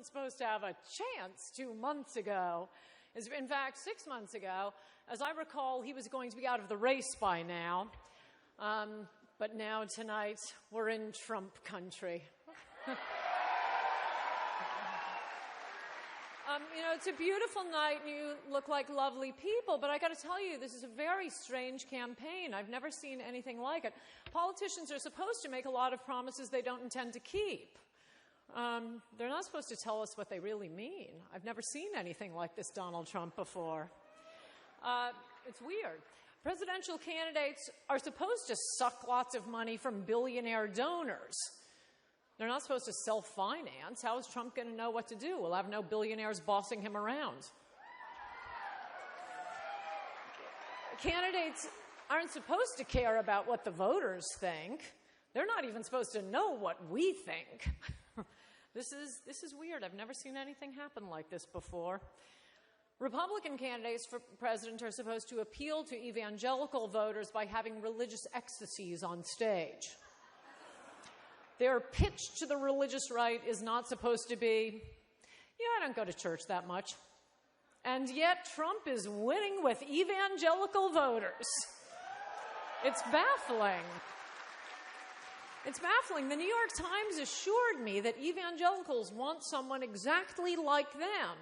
Supposed to have a chance 2 months ago. In fact, 6 months ago. As I recall, he was going to be out of the race by now. But now, tonight, we're in Trump country. It's a beautiful night and you look like lovely people, but I got to tell you, this is a very strange campaign. I've never seen anything like it. Politicians are supposed to make a lot of promises they don't intend to keep. They're not supposed to tell us what they really mean. I've never seen anything like this Donald Trump before. It's weird. Presidential candidates are supposed to suck lots of money from billionaire donors. They're not supposed to self-finance. How is Trump going to know what to do? We'll have no billionaires bossing him around. Candidates aren't supposed to care about what the voters think. They're not even supposed to know what we think. This is weird. I've never seen anything happen like this before. Republican candidates for president are supposed to appeal to evangelical voters by having religious ecstasies on stage. Their pitch to the religious right is not supposed to be, I don't go to church that much. And yet Trump is winning with evangelical voters. It's baffling. It's baffling. The New York Times assured me that evangelicals want someone exactly like them.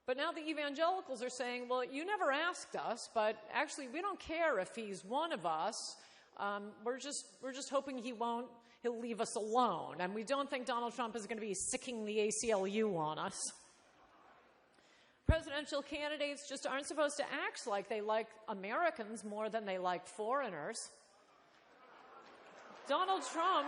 But now the evangelicals are saying, well, you never asked us, but actually we don't care if he's one of us. We're just hoping he'll leave us alone. And we don't think Donald Trump is going to be sicking the ACLU on us. Presidential candidates just aren't supposed to act like they like Americans more than they like foreigners. Donald Trump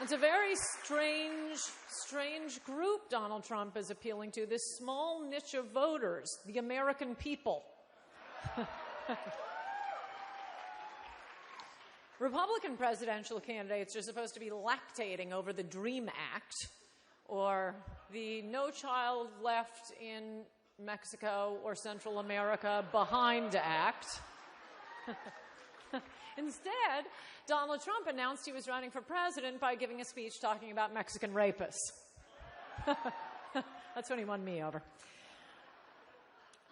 it's a very strange group Donald Trump is appealing to, this small niche of voters, the American people. Republican presidential candidates are supposed to be lactating over the DREAM Act or the No Child Left in Mexico or Central America Behind Act. Instead, Donald Trump announced he was running for president by giving a speech talking about Mexican rapists. That's when he won me over.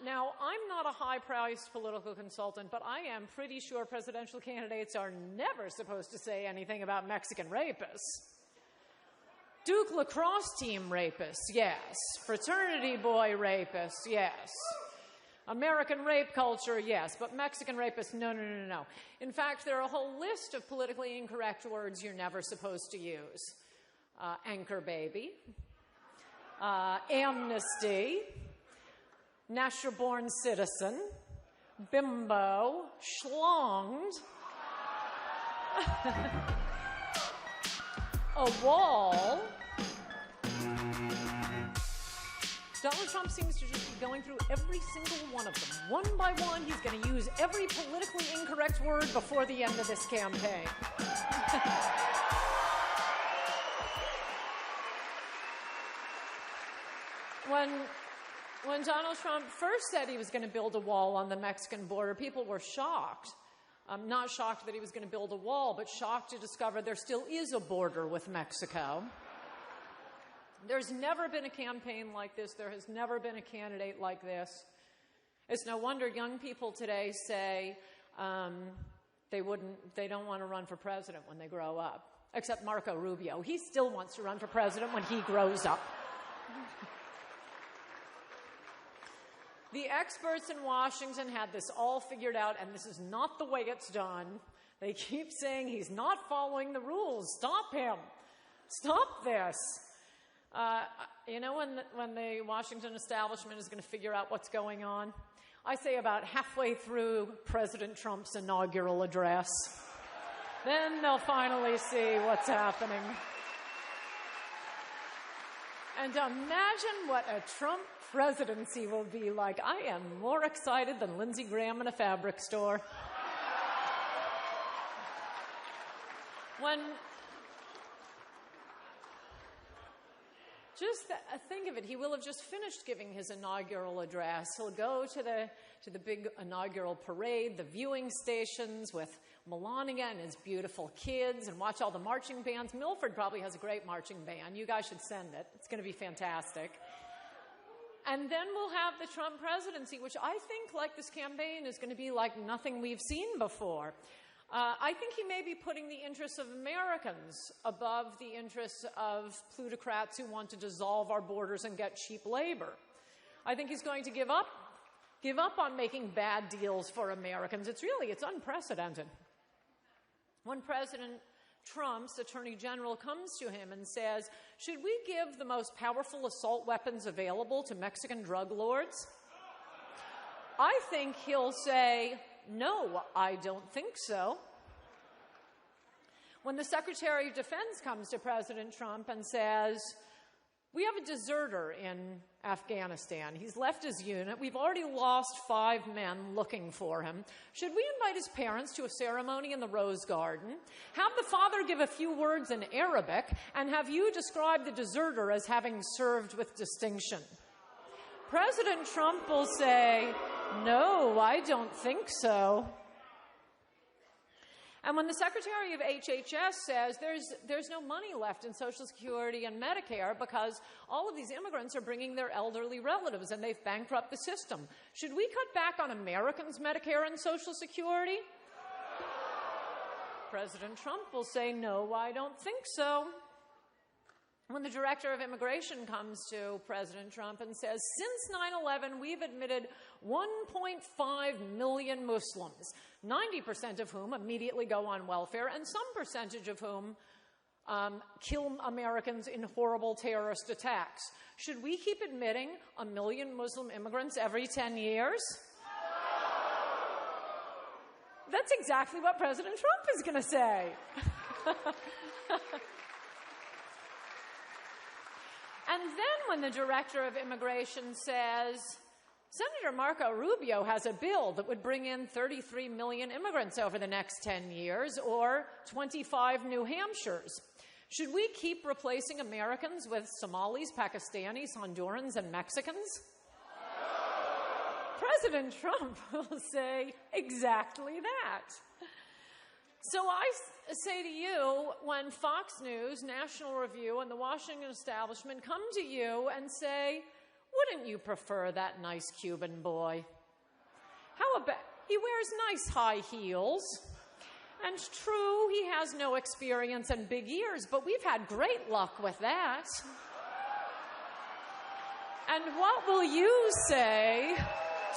Now, I'm not a high-priced political consultant, but I am pretty sure presidential candidates are never supposed to say anything about Mexican rapists. Duke lacrosse team rapists, yes. Fraternity boy rapists, yes. American rape culture, yes. But Mexican rapists, no. In fact, there are a whole list of politically incorrect words you're never supposed to use. Anchor baby, amnesty, natural-born citizen, bimbo, schlonged, a wall. Donald Trump seems to just be going through every single one of them. One by one, he's going to use every politically incorrect word before the end of this campaign. When Donald Trump first said he was going to build a wall on the Mexican border, people were shocked. Not shocked that he was going to build a wall, but shocked to discover there still is a border with Mexico. There's never been a campaign like this. There has never been a candidate like this. It's no wonder young people today say they don't want to run for president when they grow up. Except Marco Rubio. He still wants to run for president when he grows up. The experts in Washington had this all figured out, and this is not the way it's done. They keep saying he's not following the rules. Stop him. Stop this. When the Washington establishment is going to figure out what's going on? I say about halfway through President Trump's inaugural address. Then they'll finally see what's happening. And imagine what a Trump presidency will be like. I am more excited than Lindsey Graham in a fabric store. Think of it. He will have just finished giving his inaugural address. He'll go to the big inaugural parade, the viewing stations with Melania and his beautiful kids and watch all the marching bands. Milford probably has a great marching band. You guys should send it. It's going to be fantastic. And then we'll have the Trump presidency, which I think, like this campaign, is going to be like nothing we've seen before. I think he may be putting the interests of Americans above the interests of plutocrats who want to dissolve our borders and get cheap labor. I think he's going to give up on making bad deals for Americans. It's unprecedented. When President Trump's Attorney General comes to him and says, should we give the most powerful assault weapons available to Mexican drug lords? I think he'll say, no, I don't think so. When the Secretary of Defense comes to President Trump and says, we have a deserter in Afghanistan. He's left his unit. We've already lost 5 men looking for him. Should we invite his parents to a ceremony in the Rose Garden? Have the father give a few words in Arabic, and have you describe the deserter as having served with distinction? President Trump will say, no, I don't think so. And when the Secretary of HHS says there's no money left in Social Security and Medicare because all of these immigrants are bringing their elderly relatives and they've bankrupted the system, should we cut back on Americans' Medicare and Social Security? President Trump will say, no, I don't think so. When the Director of Immigration comes to President Trump and says, since 9/11, we've admitted 1.5 million Muslims, 90% of whom immediately go on welfare, and some percentage of whom kill Americans in horrible terrorist attacks. Should we keep admitting 1 million Muslim immigrants every 10 years? That's exactly what President Trump is going to say. And then when the Director of Immigration says, Senator Marco Rubio has a bill that would bring in 33 million immigrants over the next 10 years, or 25 New Hampshires, should we keep replacing Americans with Somalis, Pakistanis, Hondurans, and Mexicans? President Trump will say exactly that. So I say to you, when Fox News, National Review, and the Washington establishment come to you and say, wouldn't you prefer that nice Cuban boy? How about, he wears nice high heels. And true, he has no experience and big ears, but we've had great luck with that. And what will you say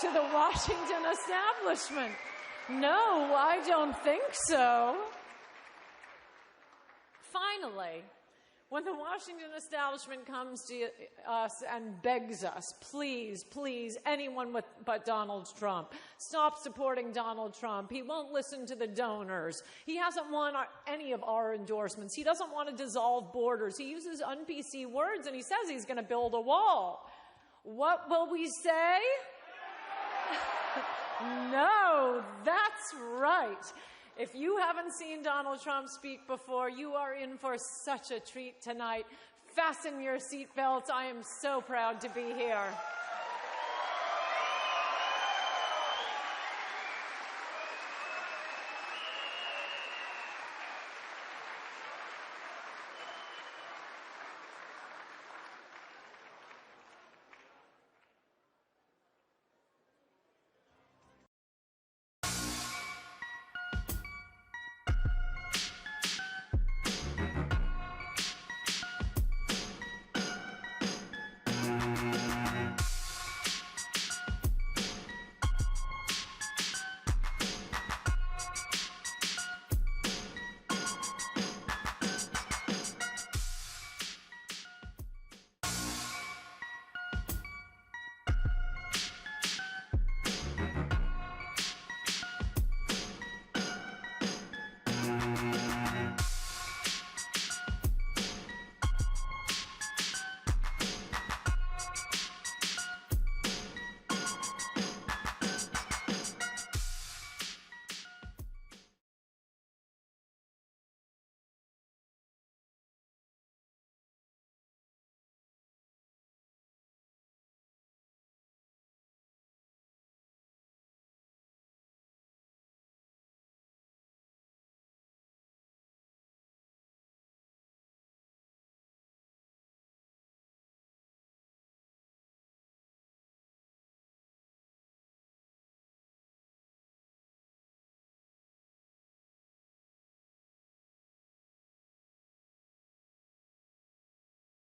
to the Washington establishment? No, I don't think so. Finally, when the Washington establishment comes to us and begs us, please, please, anyone but Donald Trump, stop supporting Donald Trump. He won't listen to the donors. He hasn't won any of our endorsements. He doesn't want to dissolve borders. He uses un-PC words, and he says he's going to build a wall. What will we say? No, that's right. If you haven't seen Donald Trump speak before, you are in for such a treat tonight. Fasten your seatbelts. I am so proud to be here.